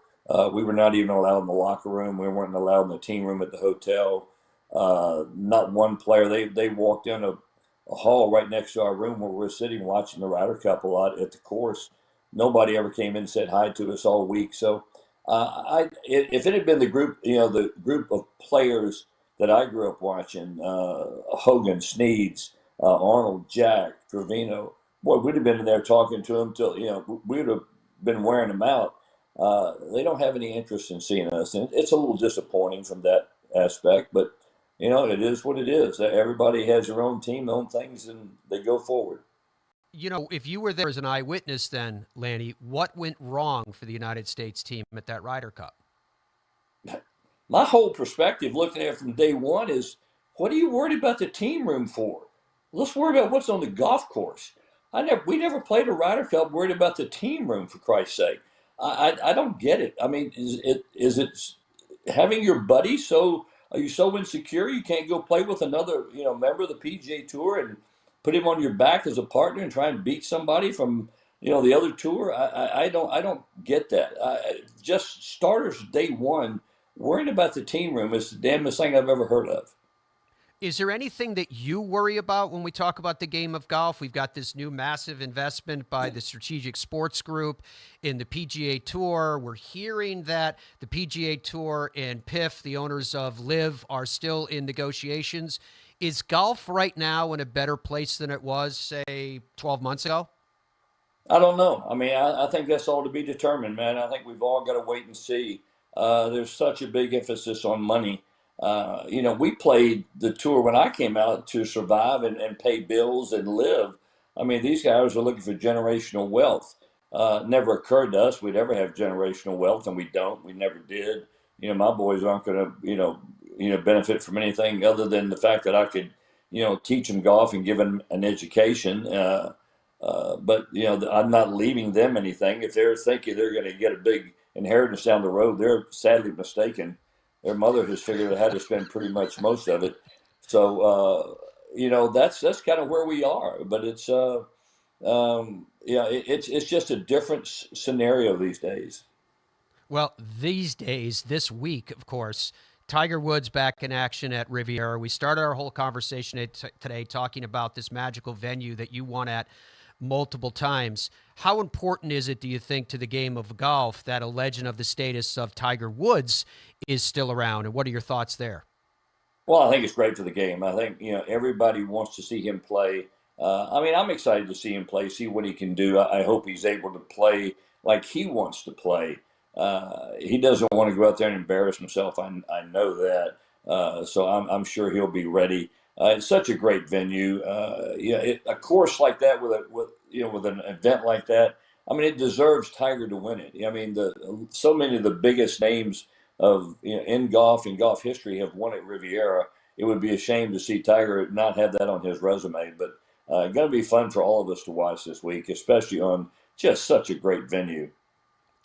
[SPEAKER 4] We were not even allowed in the locker room. We weren't allowed in the team room at the hotel. Not one player. They walked in a hall right next to our room where we were sitting watching the Ryder Cup a lot at the course. Nobody ever came in and said hi to us all week. So if it had been the group of players that I grew up watching, Hogan, Sneeds, Arnold, Jack, Trevino, boy, we'd have been in there talking to them till, we would have been wearing them out. They don't have any interest in seeing us. And it's a little disappointing from that aspect, but it is what it is. Everybody has their own team, their own things, and they go forward.
[SPEAKER 2] If you were there as an eyewitness then, Lanny, what went wrong for the United States team at that Ryder Cup?
[SPEAKER 4] My whole perspective looking at it from day one is, what are you worried about the team room for? Let's worry about what's on the golf course. We never played a Ryder Cup worried about the team room, for Christ's sake. I don't get it. I mean, is it having your buddy are you so insecure you can't go play with another member of the PGA Tour and put him on your back as a partner and try and beat somebody from the other tour? I don't get that. Just starters day one, worrying about the team room is the damnedest thing I've ever heard of.
[SPEAKER 2] Is there anything that you worry about when we talk about the game of golf? We've got this new massive investment by the Strategic Sports Group in the PGA Tour. We're hearing that the PGA Tour and PIF, the owners of LIV, are still in negotiations. Is golf right now in a better place than it was, say, 12 months ago?
[SPEAKER 4] I don't know. I mean, I think that's all to be determined, man. I think we've all got to wait and see. There's such a big emphasis on money. We played the tour when I came out to survive and pay bills and live. I mean, these guys are looking for generational wealth. Never occurred to us we'd ever have generational wealth, and we don't. We never did. My boys aren't going to, benefit from anything other than the fact that I could, teach them golf and give them an education. But I'm not leaving them anything. If they're thinking they're going to get a big inheritance down the road, they're sadly mistaken. Their mother has figured out how to spend pretty much most of it. So, that's kind of where we are. But it's it's just a different scenario these days.
[SPEAKER 2] Well, these days, this week, of course, Tiger Woods back in action at Riviera. We started our whole conversation today talking about this magical venue that you won at multiple times. How important is it, do you think, to the game of golf that a legend of the status of Tiger Woods is still around? And what are your thoughts there?
[SPEAKER 4] Well, I think it's great for the game. I think, everybody wants to see him play. I'm excited to see him play, see what he can do. I hope he's able to play like he wants to play. He doesn't want to go out there and embarrass himself. I know that. So I'm sure he'll be ready. It's such a great venue. A course like that with an event like that, I mean, it deserves Tiger to win it. I mean, so many of the biggest names of in golf and golf history have won at Riviera. It would be a shame to see Tiger not have that on his resume. But going to be fun for all of us to watch this week, especially on just such a great venue.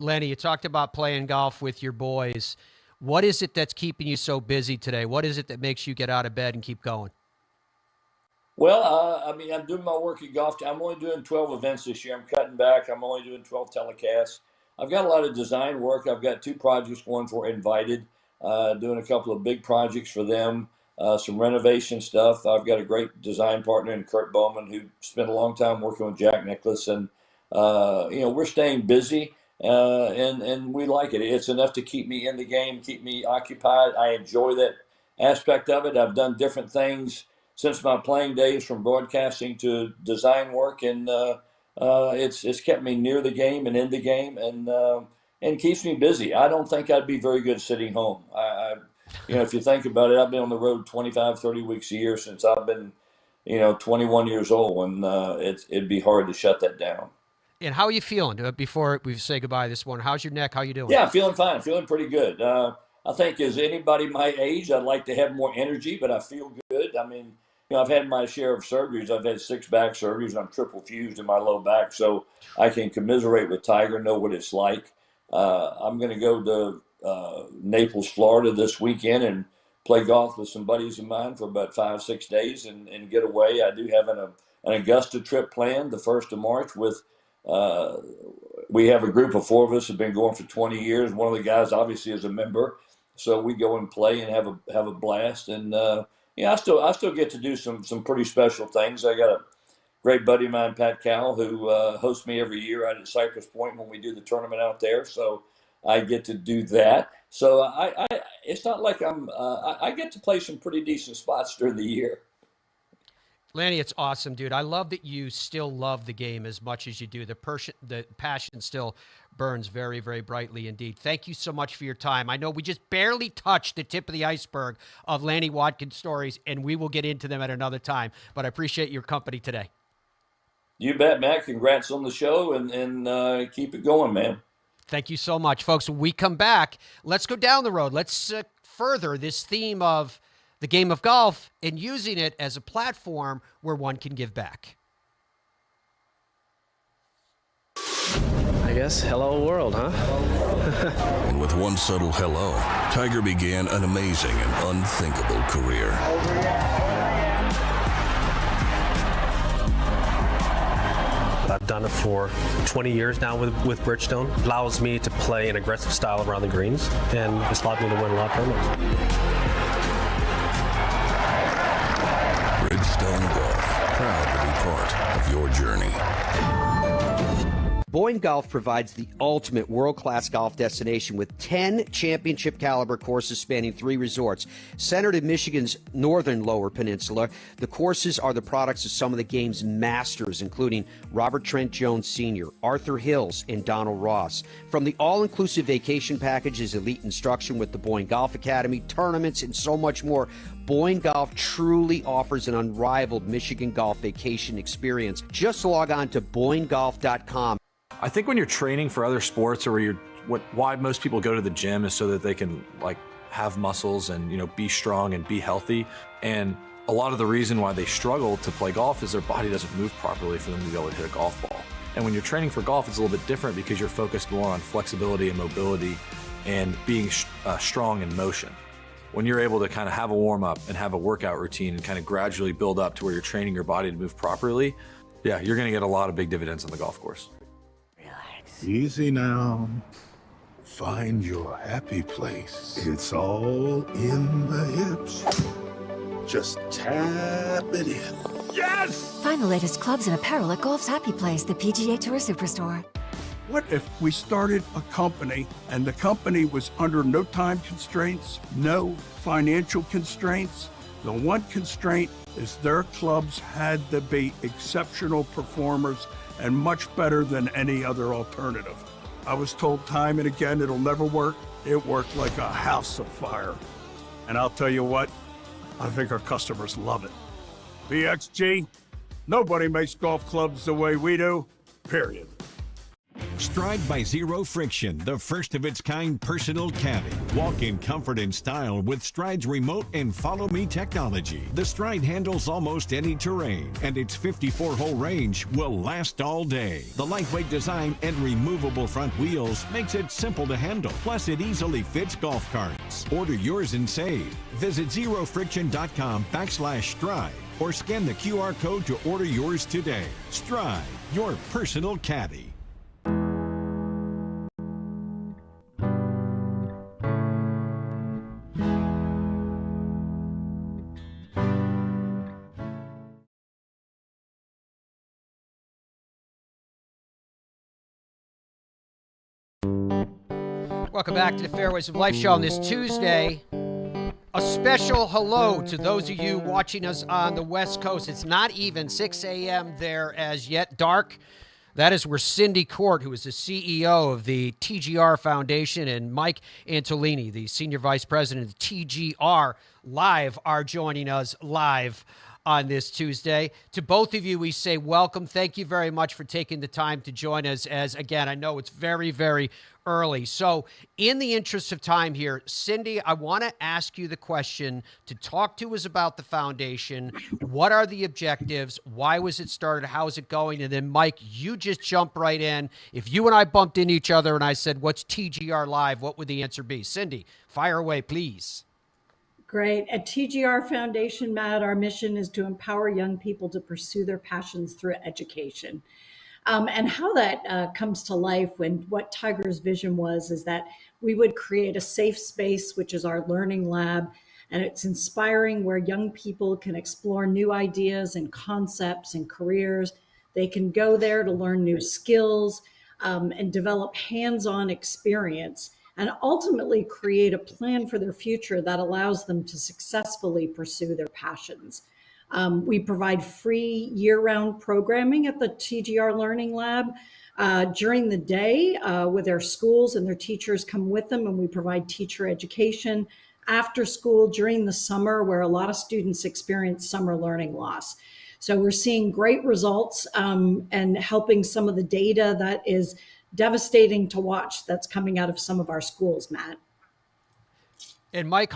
[SPEAKER 2] Lanny, you talked about playing golf with your boys. What is it that's keeping you so busy today? What is it that makes you get out of bed and keep going?
[SPEAKER 4] Well, I'm doing my work at golf. I'm only doing 12 events this year. I'm cutting back. I'm only doing 12 telecasts. I've got a lot of design work. I've got 2 projects going for Invited, doing a couple of big projects for them, some renovation stuff. I've got a great design partner in Kurt Bowman who spent a long time working with Jack Nicklaus. And, we're staying busy, and we like it. It's enough to keep me in the game, keep me occupied. I enjoy that aspect of it. I've done different things since my playing days, from broadcasting to design work, and it's kept me near the game and in the game, and keeps me busy. I don't think I'd be very good sitting home. If you think about it, I've been on the road 25, 30 weeks a year since I've been, 21 years old, and it'd be hard to shut that down.
[SPEAKER 2] And how are you feeling before we say goodbye this morning? How's your neck? How you doing?
[SPEAKER 4] Yeah, I'm feeling fine. Feeling pretty good. I think as anybody my age, I'd like to have more energy, but I feel good. I mean, I've had my share of surgeries. I've had 6 back surgeries. I'm triple fused in my low back, so I can commiserate with Tiger, know what it's like. I'm going to go to Naples, Florida this weekend and play golf with some buddies of mine for about 5-6 days and get away. I do have an Augusta trip planned the 1st of March with we have a group of 4 of us have been going for 20 years. One of the guys obviously is a member, so we go and play and have a blast. And I still get to do some pretty special things. I got a great buddy of mine, Pat Cowell, who hosts me every year out at Cypress Point when we do the tournament out there. So I get to do that. So it's not like I get to play some pretty decent spots during the year.
[SPEAKER 2] Lanny, it's awesome, dude. I love that you still love the game as much as you do. The passion still burns very, very brightly indeed. Thank you so much for your time. I know we just barely touched the tip of the iceberg of Lanny Wadkins stories, and we will get into them at another time. But I appreciate your company today.
[SPEAKER 4] You bet, Matt. Congrats on the show, and keep it going, man.
[SPEAKER 2] Thank you so much, folks. When we come back, let's go down the road. Let's further this theme of the game of golf and using it as a platform where one can give back.
[SPEAKER 17] I guess hello world, huh?
[SPEAKER 8] And with one subtle hello, Tiger began an amazing and unthinkable career.
[SPEAKER 17] I've done it for 20 years now with Bridgestone. It allows me to play an aggressive style around the greens, and it's allowed me to win a lot of tournaments.
[SPEAKER 8] Bridgestone Golf, proud to be part of your journey.
[SPEAKER 18] Boyne Golf provides the ultimate world-class golf destination with 10 championship-caliber courses spanning 3 resorts. Centered in Michigan's northern Lower Peninsula, the courses are the products of some of the game's masters, including Robert Trent Jones Sr., Arthur Hills, and Donald Ross. From the all-inclusive vacation packages, elite instruction with the Boyne Golf Academy, tournaments, and so much more, Boyne Golf truly offers an unrivaled Michigan golf vacation experience. Just log on to BoyneGolf.com.
[SPEAKER 19] I think when you're training for other sports, or why most people go to the gym is so that they can have muscles and be strong and be healthy. And a lot of the reason why they struggle to play golf is their body doesn't move properly for them to be able to hit a golf ball. And when you're training for golf, it's a little bit different because you're focused more on flexibility and mobility and being strong in motion. When you're able to kind of have a warm up and have a workout routine and kind of gradually build up to where you're training your body to move properly, yeah, you're going to get a lot of big dividends on the golf course.
[SPEAKER 5] Easy now. Find your happy place. It's all in the hips. Just tap it in.
[SPEAKER 10] Yes!
[SPEAKER 6] Find the latest clubs and apparel at Golf's Happy Place, the PGA Tour Superstore.
[SPEAKER 10] What if we started a company and the company was under no time constraints, no financial constraints? The one constraint is their clubs had to be exceptional performers and much better than any other alternative. I was told time and again it'll never work. It worked like a house of fire. And I'll tell you what, I think our customers love it. BXG, nobody makes golf clubs the way we do, period.
[SPEAKER 20] Stride by Zero Friction, the first of its kind personal caddy. Walk in comfort and style with Stride's remote and follow me technology. The Stride handles almost any terrain, and its 54-hole range will last all day. The lightweight design and removable front wheels makes it simple to handle. Plus, it easily fits golf carts. Order yours and save. Visit zerofriction.com/stride or scan the QR code to order yours today. Stride, your personal caddy.
[SPEAKER 2] Welcome back to the Fairways of Life show on this Tuesday. A special hello to those of you watching us on the West Coast. It's not even 6 a.m. there as yet. Dark. That is where Cindy Court, who is the CEO of the TGR Foundation, and Mike Antolini, the Senior Vice President of TGR Live, are joining us live on this Tuesday. To both of you, we say welcome. Thank you very much for taking the time to join us, as, again, I know it's very, very early. So in the interest of time here, Cindy, I want to ask you the question to talk to us about the foundation. What are the objectives? Why was it started? How is it going? And then, Mike, you just jump right in. If you and I bumped into each other and I said, what's TGR Live? What would the answer be? Cindy, fire away, please.
[SPEAKER 21] Great. At TGR Foundation, Matt, our mission is to empower young people to pursue their passions through education. And how that comes to life, when what Tiger's vision was, is that we would create a safe space, which is our learning lab. And it's inspiring, where young people can explore new ideas and concepts and careers. They can go there to learn new skills and develop hands-on experience, and ultimately create a plan for their future that allows them to successfully pursue their passions. We provide free year-round programming at the TGR Learning Lab. During the day with their schools, and their teachers come with them, and we provide teacher education after school during the summer, where a lot of students experience summer learning loss. So we're seeing great results and helping some of the data that is devastating to watch that's coming out of some of our schools, Matt.
[SPEAKER 2] And Mike,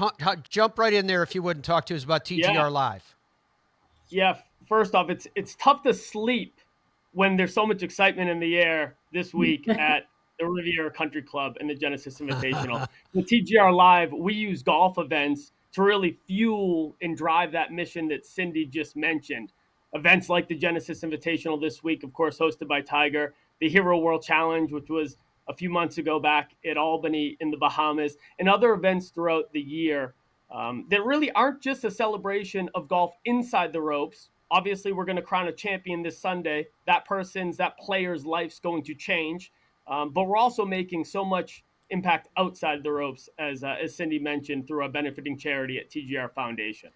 [SPEAKER 2] jump right in there if you would and talk to us about TGR Live.
[SPEAKER 1] Yeah, first off, it's tough to sleep when there's so much excitement in the air this week at the Riviera Country Club and the Genesis Invitational. The TGR Live, we use golf events to really fuel and drive that mission that Cindy just mentioned. Events like the Genesis Invitational this week, of course, hosted by Tiger, the Hero World Challenge, which was a few months ago back at Albany in the Bahamas, and other events throughout the year that really aren't just a celebration of golf inside the ropes. Obviously, we're going to crown a champion this Sunday. That player's life's going to change. But we're also making so much impact outside the ropes, as Cindy mentioned, through a benefiting charity at TGR Foundation.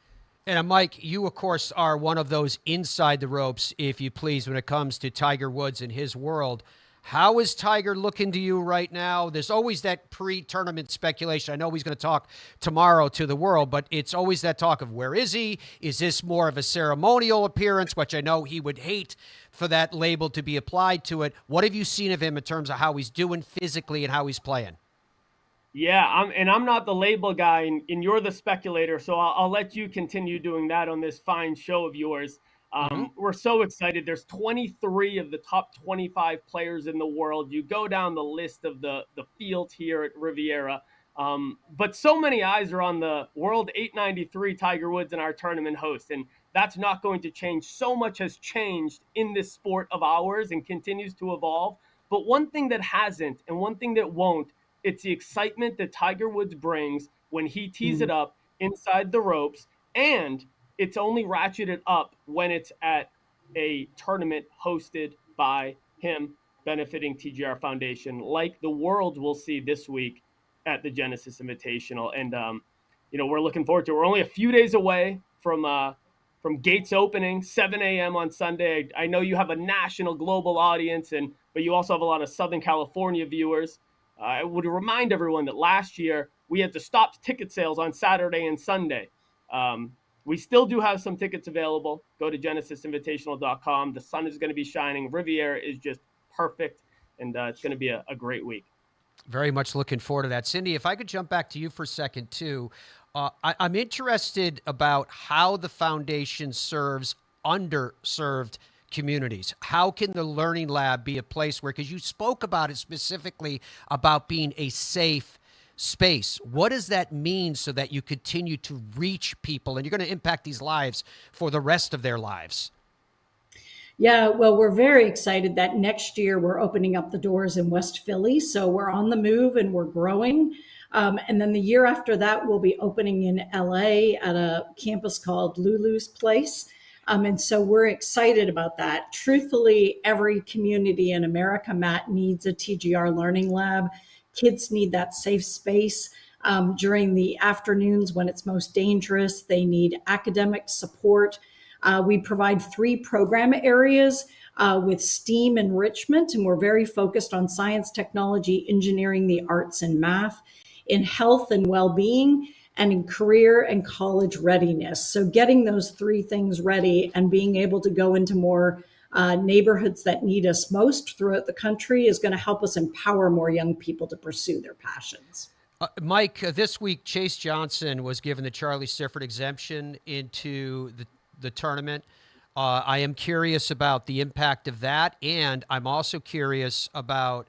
[SPEAKER 2] And Mike, you, of course, are one of those inside the ropes, if you please, when it comes to Tiger Woods and his world. How is Tiger looking to you right now? There's always that pre-tournament speculation. I know he's going to talk tomorrow to the world, but it's always that talk of where is he? Is this more of a ceremonial appearance, which I know he would hate for that label to be applied to it? What have you seen of him in terms of how he's doing physically and how he's playing?
[SPEAKER 1] Yeah, I'm not the label guy, and you're the speculator, so I'll let you continue doing that on this fine show of yours. We're so excited. There's 23 of the top 25 players in the world. You go down the list of the field here at Riviera, but so many eyes are on the World 893 Tiger Woods and our tournament host, and that's not going to change. So much has changed in this sport of ours and continues to evolve. But one thing that hasn't and one thing that won't, it's the excitement that Tiger Woods brings when he tees it up inside the ropes, and it's only ratcheted up when it's at a tournament hosted by him, benefiting TGR Foundation, like the world will see this week at the Genesis Invitational. And, we're looking forward to it. We're only a few days away from gates opening, 7 a.m. on Sunday. I know you have a national global audience, but you also have a lot of Southern California viewers. I would remind everyone that last year we had to stop ticket sales on Saturday and Sunday. We still do have some tickets available. Go to genesisinvitational.com. The sun is going to be shining. Riviera is just perfect, and it's going to be a great week.
[SPEAKER 2] Very much looking forward to that. Cindy, if I could jump back to you for a second, too. I'm interested about how the foundation serves underserved communities. How can the Learning Lab be a place where, because you spoke about it specifically about being a safe space. What does that mean so that you continue to reach people and you're going to impact these lives for the rest of their lives?
[SPEAKER 21] Yeah, well, we're very excited that next year we're opening up the doors in West Philly. So we're on the move and we're growing. And then the year after that, we'll be opening in LA at a campus called Lulu's Place. And so we're excited about that. Truthfully, every community in America, Matt, needs a TGR Learning Lab. Kids need that safe space during the afternoons when it's most dangerous. They need academic support. We provide 3 program areas with STEAM enrichment, and we're very focused on science, technology, engineering, the arts, and math, in health and well-being, and in career and college readiness. So getting those 3 things ready and being able to go into more neighborhoods that need us most throughout the country is going to help us empower more young people to pursue their passions.
[SPEAKER 2] Mike, this week, Chase Johnson was given the Charlie Sifford exemption into the tournament. I am curious about the impact of that, and I'm also curious about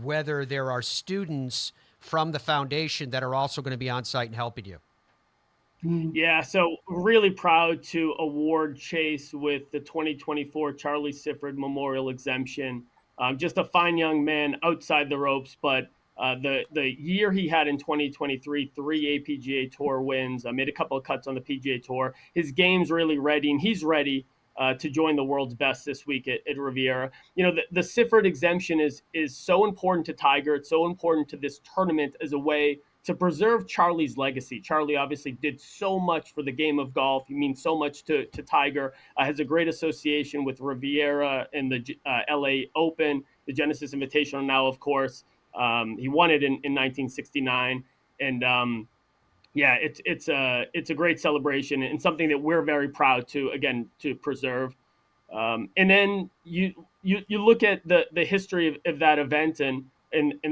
[SPEAKER 2] whether there are students from the foundation that are also going to be on site and helping you.
[SPEAKER 1] Yeah, so really proud to award Chase with the 2024 Charlie Sifford Memorial Exemption. Just a fine young man outside the ropes, but the year he had in 2023, 3 APGA Tour wins, made a couple of cuts on the PGA Tour. His game's really ready, and he's ready to join the world's best this week at Riviera. The Sifford exemption is so important to Tiger. It's so important to this tournament as a way to preserve Charlie's legacy. Charlie obviously did so much for the game of golf. He means so much to Tiger. Has a great association with Riviera and the LA Open, the Genesis Invitational now, of course. He won it in 1969. And yeah, it's a great celebration and something that we're very proud to preserve. And then you look at the history of that event and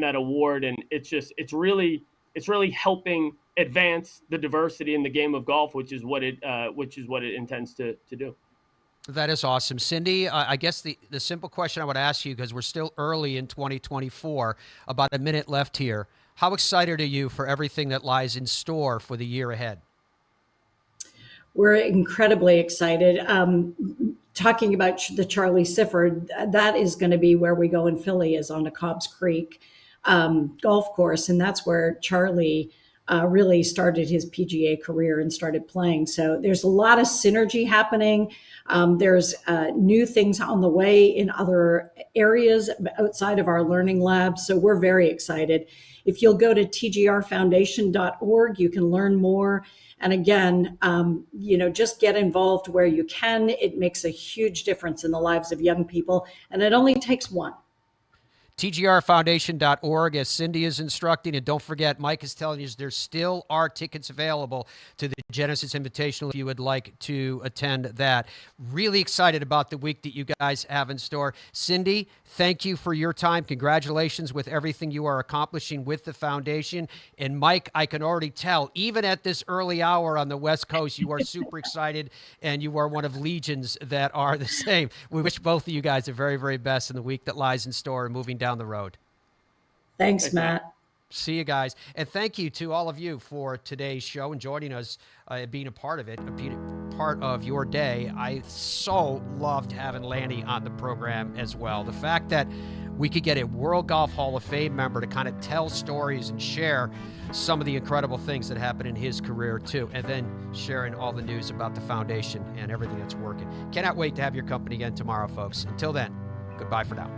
[SPEAKER 1] that award, and it's really helping advance the diversity in the game of golf, which is what it intends to do.
[SPEAKER 2] That is awesome. Cindy, I guess the simple question I would ask you, because we're still early in 2024, about a minute left here. How excited are you for everything that lies in store for the year ahead?
[SPEAKER 21] We're incredibly excited. Talking about the Charlie Sifford, that is going to be where we go in Philly, is on the Cobbs Creek golf course. And that's where Charlie really started his PGA career and started playing. So there's a lot of synergy happening. There's new things on the way in other areas outside of our learning lab. So we're very excited. If you'll go to tgrfoundation.org, you can learn more. And again, just get involved where you can. It makes a huge difference in the lives of young people, and it only takes one.
[SPEAKER 2] tgrfoundation.org, as Cindy is instructing. And don't forget, Mike is telling you there still are tickets available to the Genesis Invitational if you would like to attend that. Really excited about the week that you guys have in store. Cindy, thank you for your time. Congratulations with everything you are accomplishing with the foundation. And Mike, I can already tell, even at this early hour on the West Coast, you are super excited, and you are one of legions that are the same. We wish both of you guys the very, very best in the week that lies in store and moving down the road.
[SPEAKER 21] Thanks, Matt.
[SPEAKER 2] See you guys. And thank you to all of you for today's show and joining us, being a part of it, a part of your day. I so loved having Lanny on the program as well. The fact that we could get a World Golf Hall of Fame member to kind of tell stories and share some of the incredible things that happened in his career too, and then sharing all the news about the foundation and everything that's working. Cannot wait to have your company again tomorrow, folks. Until then, goodbye for now.